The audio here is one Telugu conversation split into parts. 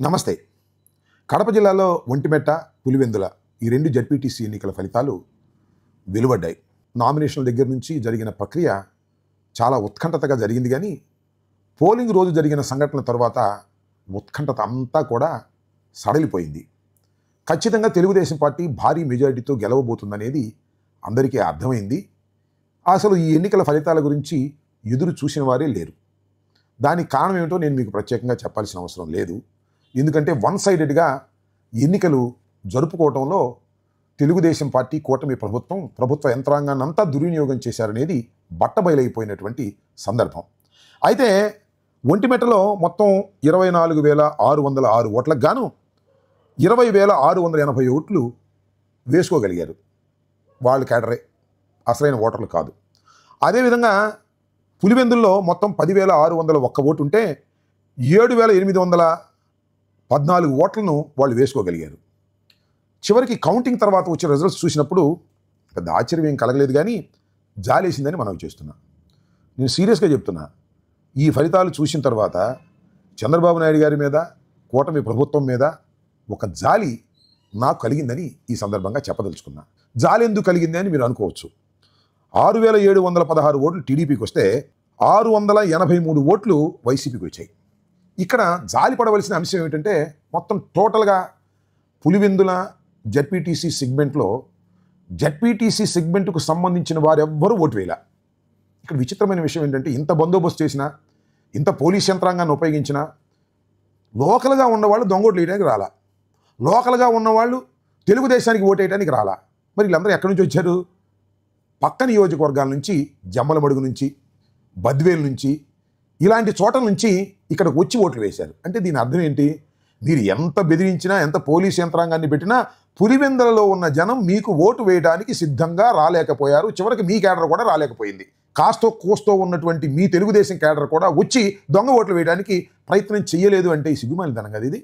నమస్తే. కడప జిల్లాలో ఒంటిమెట్ట, పులివెందుల ఈ రెండు జడ్పీటీసీ ఎన్నికల ఫలితాలు వెలువడ్డాయి. నామినేషన్ల దగ్గర నుంచి జరిగిన ప్రక్రియ చాలా ఉత్కంఠతగా జరిగింది. కానీ పోలింగ్ రోజు జరిగిన సంఘటనల తర్వాత ఉత్కంఠత అంతా కూడా సడలిపోయింది. ఖచ్చితంగా తెలుగుదేశం పార్టీ భారీ మెజారిటీతో గెలవబోతుందనేది అందరికీ అర్థమైంది. అసలు ఈ ఎన్నికల ఫలితాల గురించి ఎదురు చూసిన వారే లేరు. దానికి కారణం ఏమిటో నేను మీకు ప్రత్యేకంగా చెప్పాల్సిన అవసరం లేదు. ఎందుకంటే వన్ సైడెడ్గా ఎన్నికలు జరుపుకోవడంలో తెలుగుదేశం పార్టీ కూటమి ప్రభుత్వ యంత్రాంగాన్ని అంతా దుర్వినియోగం చేశారనేది బట్టబయలైపోయినటువంటి సందర్భం. అయితే ఒంటిమెట్టలో మొత్తం 24,606 ఓట్లకు గాను 20,680 ఓట్లు వేసుకోగలిగారు. వాళ్ళు కేడరే, అసలైన ఓటర్లు కాదు. అదేవిధంగా పులివెందుల్లో మొత్తం 10,601 ఓటు ఉంటే 7,814 ఓట్లను వాళ్ళు వేసుకోగలిగారు. చివరికి కౌంటింగ్ తర్వాత వచ్చే రిజల్ట్స్ చూసినప్పుడు పెద్ద ఆశ్చర్యం ఏం కలగలేదు, కానీ జాలేసిందని మనం చేస్తున్నా. నేను సీరియస్గా చెప్తున్నా. ఈ ఫలితాలు చూసిన తర్వాత చంద్రబాబు నాయుడు గారి మీద, కూటమి ప్రభుత్వం మీద ఒక జాలి నాకు కలిగిందని ఈ సందర్భంగా చెప్పదలుచుకున్నా. జాలి ఎందుకు కలిగింది అని మీరు అనుకోవచ్చు. 6,716 ఓట్లు టీడీపీకి వస్తే 683 ఓట్లు వైసీపీకి వచ్చాయి. ఇక్కడ జాలి పడవలసిన అంశం ఏమిటంటే, మొత్తం టోటల్గా పులివెందుల జడ్పీటీసీ సెగ్మెంట్లో జడ్పీటీసీ సెగ్మెంట్కు సంబంధించిన వారెవ్వరూ ఓటు వేయలే. ఇక్కడ విచిత్రమైన విషయం ఏంటంటే, ఇంత బందోబస్తు చేసినా, ఇంత పోలీస్ యంత్రాంగాన్ని ఉపయోగించినా లోకల్గా ఉన్నవాళ్ళు దొంగోట్లు వేయడానికి రాలా, లోకల్గా ఉన్నవాళ్ళు తెలుగుదేశానికి ఓటు వేయడానికి రాలా. మరి వీళ్ళందరూ ఎక్కడి నుంచి వచ్చారు? పక్క నియోజకవర్గాల నుంచి, జమ్మలమడుగు నుంచి, బద్వేలు నుంచి, ఇలాంటి చోట్ల నుంచి ఇక్కడికి వచ్చి ఓట్లు వేశారు. అంటే దీని అర్థం ఏంటి? మీరు ఎంత బెదిరించినా, ఎంత పోలీస్ యంత్రాంగాన్ని పెట్టినా పులివెందులలో ఉన్న జనం మీకు ఓటు వేయడానికి సిద్ధంగా రాలేకపోయారు. చివరికి మీ కేడర్ కూడా రాలేకపోయింది. కాస్తో కోస్తో ఉన్నటువంటి మీ తెలుగుదేశం కేడర్ కూడా వచ్చి దొంగ ఓట్లు వేయడానికి ప్రయత్నం చేయలేదు. అంటే ఈ సిగ్గుమాలితనం కదా ఇది.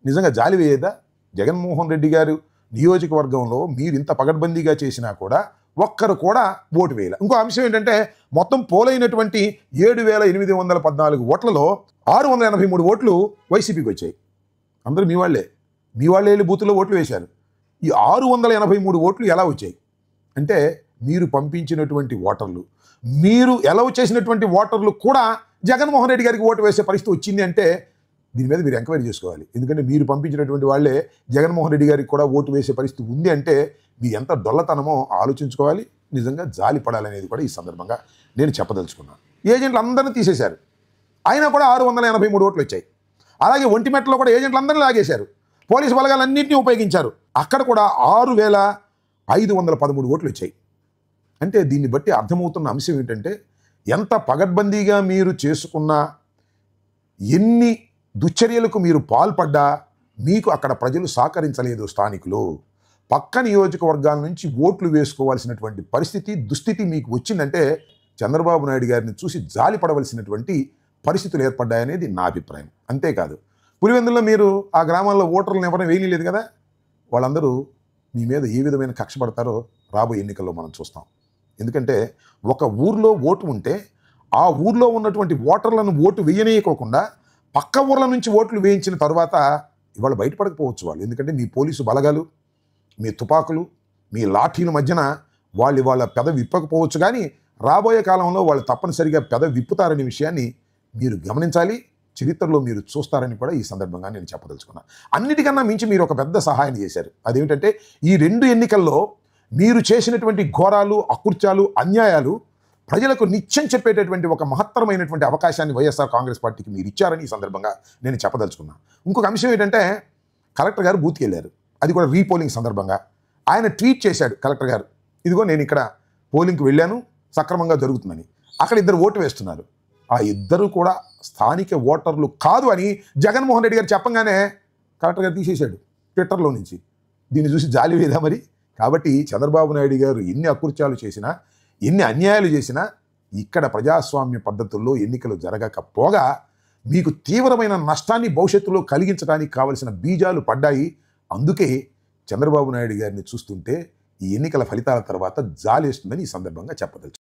నిజంగా జాలి వేయదా? జగన్మోహన్ రెడ్డి గారు నియోజకవర్గంలో మీరు ఇంత పగడ్బందీగా చేసినా కూడా ఒక్కరు కూడా ఓటు వేయాలి. ఇంకో అంశం ఏంటంటే, మొత్తం పోలైనటువంటి 7,814 ఓట్లలో 683 ఓట్లు వైసీపీకి వచ్చాయి. అందరూ మీ వాళ్ళే వెళ్ళి బూతుల్లో ఓట్లు వేశారు. ఈ 683 ఓట్లు ఎలా వచ్చాయి అంటే, మీరు పంపించినటువంటి ఓటర్లు, మీరు ఎలవ్ చేసినటువంటి ఓటర్లు కూడా జగన్మోహన్ రెడ్డి గారికి ఓటు వేసే పరిస్థితి వచ్చింది. అంటే దీని మీద మీరు ఎంక్వైరీ చేసుకోవాలి. ఎందుకంటే మీరు పంపించినటువంటి వాళ్ళే జగన్మోహన్ రెడ్డి గారికి కూడా ఓటు వేసే పరిస్థితి ఉంది అంటే మీ ఎంత డొల్లతనమో ఆలోచించుకోవాలి. నిజంగా జాలి పడాలనేది కూడా ఈ సందర్భంగా నేను చెప్పదలుచుకున్నాను. ఏజెంట్లు అందరినీ తీసేశారు, అయినా కూడా 683 ఓట్లు వచ్చాయి. అలాగే ఒంటిమెట్టలో కూడా ఏజెంట్లు అందరినీ లాగేశారు, పోలీసు బలగాలన్నింటినీ ఉపయోగించారు. అక్కడ కూడా 6,513 ఓట్లు వచ్చాయి. అంటే దీన్ని బట్టి అర్థమవుతున్న అంశం ఏంటంటే, ఎంత పగడ్బందీగా మీరు చేసుకున్నా, ఎన్ని దుశ్చర్యలకు మీరు పాల్పడ్డా మీకు అక్కడ ప్రజలు సహకరించలేదు. స్థానికులు పక్క నియోజకవర్గాల నుంచి ఓట్లు వేసుకోవాల్సినటువంటి దుస్థితి మీకు వచ్చిందంటే చంద్రబాబు నాయుడు గారిని చూసి జాలి పడవలసినటువంటి పరిస్థితులు ఏర్పడ్డాయనేది నా అభిప్రాయం. అంతేకాదు, పులివెందుల్లో మీరు ఆ గ్రామాల్లో ఓటర్లను ఎవరైనా వేయలేదు కదా. వాళ్ళందరూ మీ మీద ఏ విధమైన కక్ష పడతారో రాబోయే ఎన్నికల్లో మనం చూస్తాం. ఎందుకంటే ఒక ఊర్లో ఓటు ఉంటే ఆ ఊర్లో ఉన్నటువంటి ఓటర్లను ఓటు వేయనీయకోకుండా పక్క ఊర్ల నుంచి ఓట్లు వేయించిన తర్వాత ఇవాళ బయటపడకపోవచ్చు వాళ్ళు. ఎందుకంటే మీ పోలీసు బలగాలు, మీ తుపాకులు, మీ లాఠీల మధ్యన వాళ్ళ పెద విప్పకపోవచ్చు, కానీ రాబోయే కాలంలో వాళ్ళు తప్పనిసరిగా పెద విప్పుతారనే విషయాన్ని మీరు గమనించాలి. చరిత్రలో మీరు చూస్తారని కూడా ఈ సందర్భంగా నేను చెప్పదలుచుకున్నాను. అన్నిటికన్నా మించి మీరు ఒక పెద్ద సహాయం చేశారు. అదేమిటంటే, ఈ 2 ఎన్నికల్లో మీరు చేసినటువంటి ఘోరాలు, అకృత్యాలు, అన్యాయాలు ప్రజలకు నిత్యం చెప్పేటటువంటి ఒక మహత్తరమైనటువంటి అవకాశాన్ని వైఎస్ఆర్ కాంగ్రెస్ పార్టీకి మీరు ఇచ్చారని ఈ సందర్భంగా నేను చెప్పదలుచుకున్నాను. ఇంకొక అంశం ఏంటంటే, కలెక్టర్ గారు బూత్కి వెళ్ళారు. అది కూడా రీపోలింగ్ సందర్భంగా ఆయన ట్వీట్ చేశాడు. కలెక్టర్ గారు, ఇదిగో నేను ఇక్కడ పోలింగ్కి వెళ్ళాను, సక్రమంగా జరుగుతుందని. అక్కడ 2 ఓటు వేస్తున్నారు. ఆ 2 కూడా స్థానిక ఓటర్లు కాదు అని జగన్మోహన్ రెడ్డి గారు చెప్పంగానే కలెక్టర్ గారు తీసేశాడు ట్విట్టర్లో నుంచి. దీన్ని చూసి జాలి వేదా మరి? కాబట్టి చంద్రబాబు నాయుడు గారు ఎన్ని అకృత్యాలు చేసినా, ఎన్ని అన్యాయాలు చేసినా ఇక్కడ ప్రజాస్వామ్య పద్ధతుల్లో ఎన్నికలు జరగకపోగా మీకు తీవ్రమైన నష్టాన్ని భవిష్యత్తులో కలిగించడానికి కావలసిన బీజాలు పడ్డాయి. అందుకే చంద్రబాబు నాయుడు గారిని చూస్తుంటే ఈ ఎన్నికల ఫలితాల తర్వాత జాలేస్తుందని ఈ సందర్భంగా చెప్పదలుచు.